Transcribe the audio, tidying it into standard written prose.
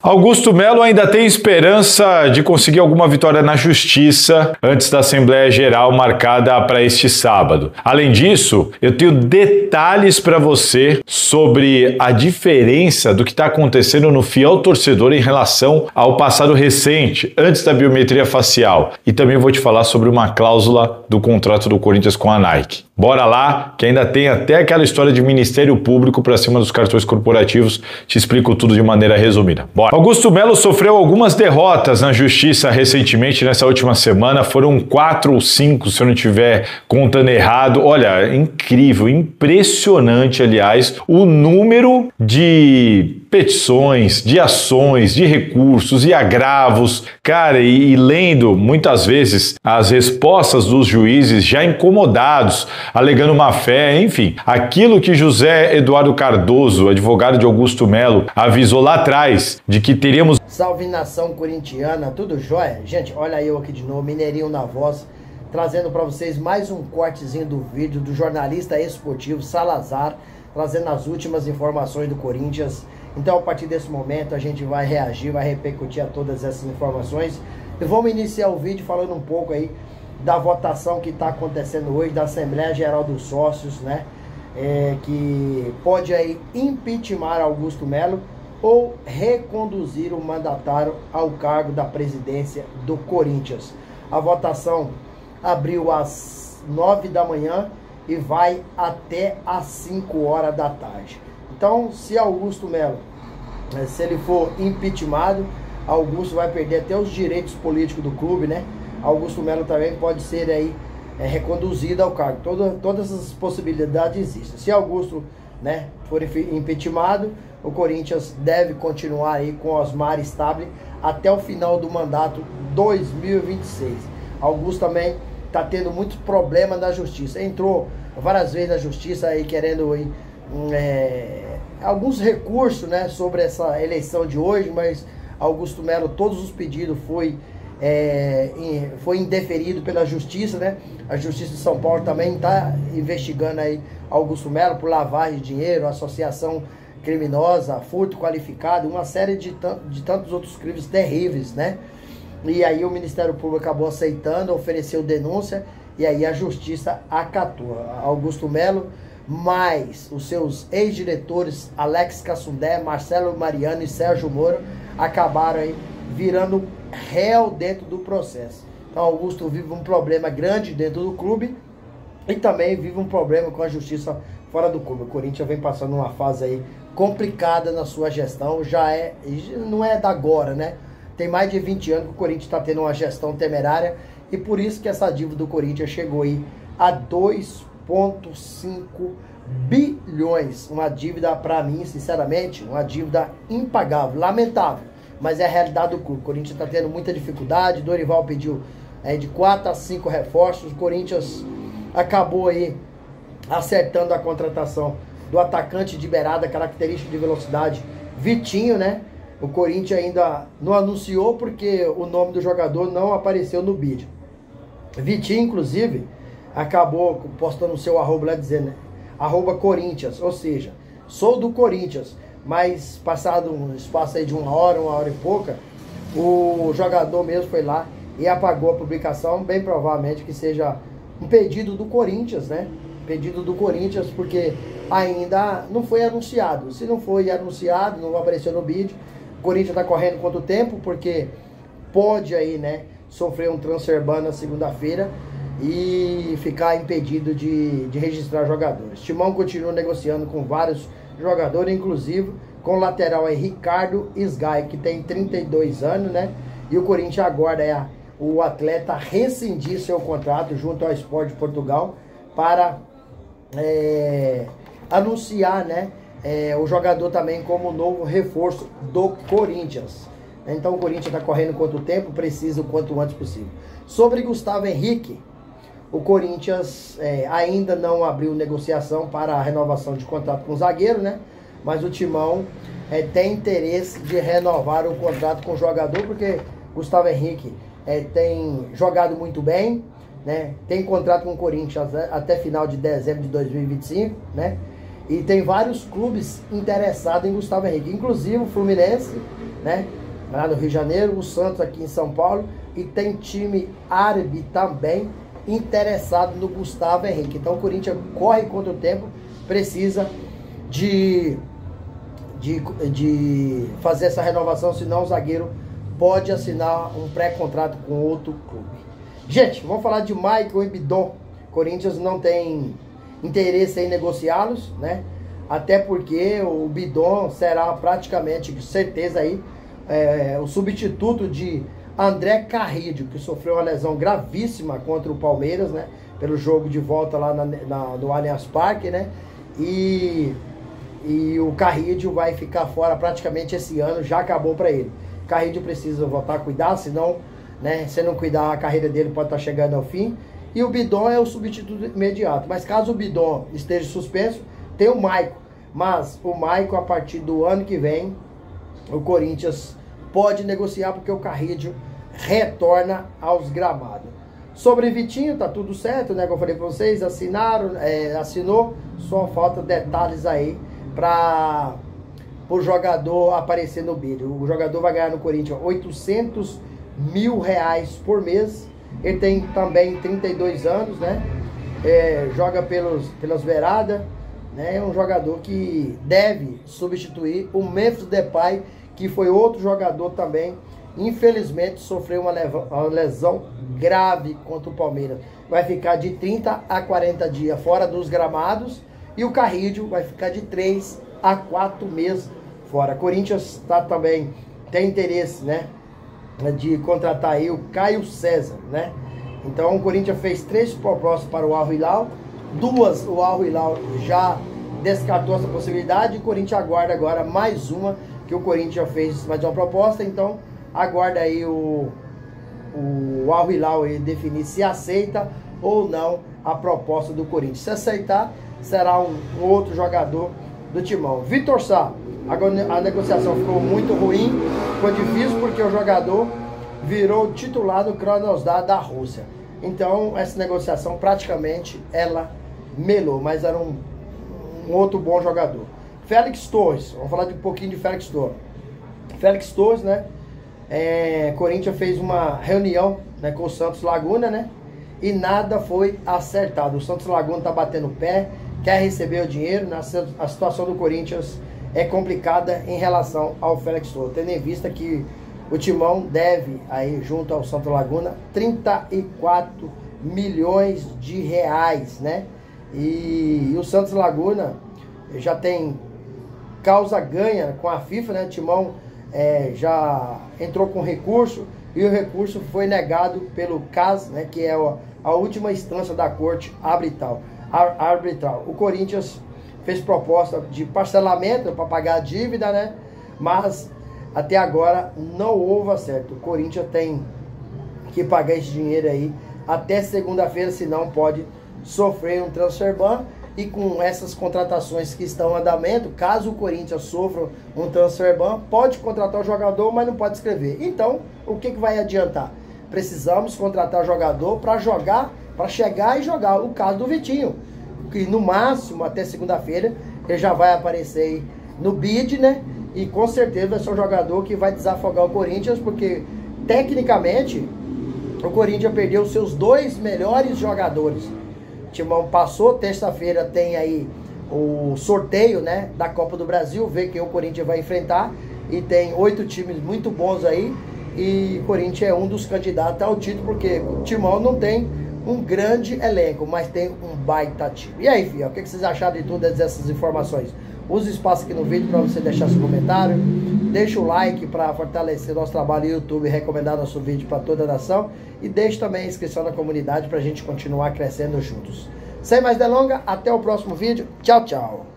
Augusto Melo ainda tem esperança de conseguir alguma vitória na Justiça antes da Assembleia Geral marcada para este sábado. Além disso, eu tenho detalhes para você sobre a diferença do que está acontecendo no fiel torcedor em relação ao passado recente, antes da biometria facial. E também vou te falar sobre uma cláusula do contrato do Corinthians com a Nike. Bora lá, que ainda tem até aquela história de Ministério Público para cima dos cartões corporativos. Te explico tudo de maneira resumida. Bora. Augusto Melo sofreu algumas derrotas na Justiça recentemente, nessa última semana. Foram 4 ou 5, se eu não estiver contando errado. Olha, incrível, impressionante, aliás, o número de petições, de ações, de recursos e agravos. Cara, e lendo muitas vezes as respostas dos juízes já incomodados, alegando má fé, enfim, aquilo que José Eduardo Cardoso, advogado de Augusto Melo, avisou lá atrás de que teríamos... Salve nação corintiana, tudo jóia? Gente, olha eu aqui de novo, Mineirinho na voz, trazendo para vocês mais um cortezinho do vídeo do jornalista esportivo Salazar, trazendo as últimas informações do Corinthians. Então, a partir desse momento, a gente vai reagir, vai repercutir a todas essas informações. E vamos iniciar o vídeo falando um pouco aí da votação que está acontecendo hoje, da Assembleia Geral dos Sócios, né? Que pode aí impeachment Augusto Melo ou reconduzir o mandatário ao cargo da presidência do Corinthians. A votação abriu às 9 da manhã e vai até às 5 horas da tarde. Então, se Augusto Melo, se ele for impeachmentado, Augusto vai perder até os direitos políticos do clube, né? Augusto Melo também pode ser aí reconduzido ao cargo. Todas as possibilidades existem. Se Augusto, né, for impeachmentado, o Corinthians deve continuar aí com Osmar Stable até o final do mandato 2026. Augusto também está tendo muitos problemas na justiça. Entrou várias vezes na justiça aí querendo aí, alguns recursos, né, sobre essa eleição de hoje, mas Augusto Melo, todos os pedidos foi indeferido pela justiça, né? A Justiça de São Paulo também está investigando aí Augusto Melo por lavagem de dinheiro, associação criminosa, furto qualificado, uma série de tantos outros crimes terríveis, né? E aí o Ministério Público acabou aceitando, ofereceu denúncia, e aí a Justiça acatou. Augusto Melo, mais os seus ex-diretores Alex Cassundé, Marcelo Mariano e Sérgio Moro acabaram aí virando réu dentro do processo. Então Augusto vive um problema grande dentro do clube e também vive um problema com a justiça fora do clube. O Corinthians vem passando uma fase aí complicada na sua gestão, não é da agora, né? Tem mais de 20 anos que o Corinthians está tendo uma gestão temerária e por isso que essa dívida do Corinthians chegou aí a 2,5 bilhões. Uma dívida, para mim, sinceramente, uma dívida impagável, lamentável, mas é a realidade do clube. O Corinthians está tendo muita dificuldade. Dorival pediu de 4 a 5 reforços. O Corinthians acabou aí acertando a contratação do atacante de beirada, característica de velocidade, Vitinho, né? O Corinthians ainda não anunciou porque o nome do jogador não apareceu no vídeo. Vitinho, inclusive, acabou postando o seu arroba lá dizendo, né? @Corinthians, ou seja, sou do Corinthians, mas passado um espaço aí de uma hora e pouca, o jogador mesmo foi lá e apagou a publicação, bem provavelmente que seja um pedido do Corinthians, né? Pedido do Corinthians, porque ainda não foi anunciado. Se não foi anunciado, não apareceu no vídeo, o Corinthians está correndo quanto tempo, porque pode aí, né, sofrer um transfer ban na segunda-feira e ficar impedido de registrar jogadores. Timão continua negociando com vários jogadores, inclusive com o lateral aí Ricardo Sgai, que tem 32 anos, né? E o Corinthians aguarda o atleta rescindir seu contrato junto ao Sport de Portugal para anunciar, né, o jogador também como novo reforço do Corinthians. Então o Corinthians está correndo quanto tempo, precisa o quanto antes possível. Sobre Gustavo Henrique, o Corinthians ainda não abriu negociação para a renovação de contrato com o zagueiro, né? Mas o Timão tem interesse de renovar o contrato com o jogador, porque Gustavo Henrique tem jogado muito bem, né? Tem contrato com o Corinthians até final de dezembro de 2025, né? E tem vários clubes interessados em Gustavo Henrique, inclusive o Fluminense, né, lá no Rio de Janeiro, o Santos aqui em São Paulo, e tem time árabe também interessado no Gustavo Henrique. Então o Corinthians corre contra o tempo, precisa de fazer essa renovação, senão o zagueiro pode assinar um pré-contrato com outro clube. Gente, vamos falar de Michael e Bidon. Corinthians não tem interesse em negociá-los, né? Até porque o Bidon será praticamente, certeza aí, o substituto de André Carrillo, que sofreu uma lesão gravíssima contra o Palmeiras, né? Pelo jogo de volta lá no Allianz Parque, né? E o Carrillo vai ficar fora praticamente esse ano, já acabou para ele. Carrillo precisa voltar a cuidar, senão, né, se não cuidar, a carreira dele pode estar chegando ao fim. E o Bidon é o substituto imediato. Mas caso o Bidon esteja suspenso, tem o Maicon. Mas o Maicon, a partir do ano que vem, o Corinthians pode negociar, porque o Carrillo retorna aos gramados. Sobre Vitinho, tá tudo certo, né? Como eu falei para vocês, assinou, só falta detalhes aí para o jogador aparecer no bid. O jogador vai ganhar no Corinthians R$800 mil por mês. Ele tem também 32 anos, né? Joga pelas beiradas, né? É um jogador que deve substituir o Memphis Depay, que foi outro jogador também, infelizmente sofreu uma lesão grave contra o Palmeiras. Vai ficar de 30 a 40 dias fora dos gramados, e o Carrillo vai ficar de 3 a 4 meses fora. Corinthians também tem interesse, né, de contratar aí o Caio César, né? Então o Corinthians fez 3 propostas para o Al Hilal, 2 o Al Hilal já descartou essa possibilidade, e o Corinthians aguarda agora mais uma, que o Corinthians fez mais uma proposta. Então aguarda aí o Al Hilal definir se aceita ou não a proposta do Corinthians. Se aceitar, será um outro jogador do timão. Vitor Sá, a negociação ficou muito ruim, foi difícil porque o jogador virou titular do Krasnodar da Rússia. Então essa negociação praticamente ela melou, mas era um outro bom jogador. Félix Torres, vamos falar de um pouquinho de Félix Torres. Félix Torres, né? Corinthians fez uma reunião, né, com o Santos Laguna, né? E nada foi acertado. O Santos Laguna tá batendo o pé, quer receber o dinheiro. A situação do Corinthians é complicada em relação ao Félix Torres, tendo em vista que o Timão deve aí junto ao Santos Laguna 34 milhões de reais, né? E o Santos Laguna já tem causa ganha com a FIFA, né? O Timão já entrou com recurso, e o recurso foi negado pelo CAS, né, que é a última instância da corte arbitral. O Corinthians fez proposta de parcelamento para pagar a dívida, né, mas até agora não houve acerto. O Corinthians tem que pagar esse dinheiro aí até segunda-feira, senão pode sofrer um transfer ban. E com essas contratações que estão em andamento, caso o Corinthians sofra um transfer ban, pode contratar o jogador, mas não pode escrever. Então, o que vai adiantar? Precisamos contratar o jogador para chegar e jogar. O caso do Vitinho, que no máximo até segunda-feira ele já vai aparecer aí no bid, né? E com certeza vai ser um jogador que vai desafogar o Corinthians, porque tecnicamente o Corinthians perdeu seus 2 melhores jogadores. Timão passou, terça-feira tem aí o sorteio, né, da Copa do Brasil, ver quem o Corinthians vai enfrentar, e tem 8 times muito bons aí, e o Corinthians é um dos candidatos ao título, porque o Timão não tem um grande elenco, mas tem um baita time. E aí, filho, o que vocês acharam de todas essas informações? Use o espaço aqui no vídeo para você deixar seu comentário, deixa o like para fortalecer nosso trabalho no YouTube e recomendar nosso vídeo para toda a nação, e deixe também a inscrição na comunidade para a gente continuar crescendo juntos. Sem mais delongas, até o próximo vídeo. Tchau, tchau.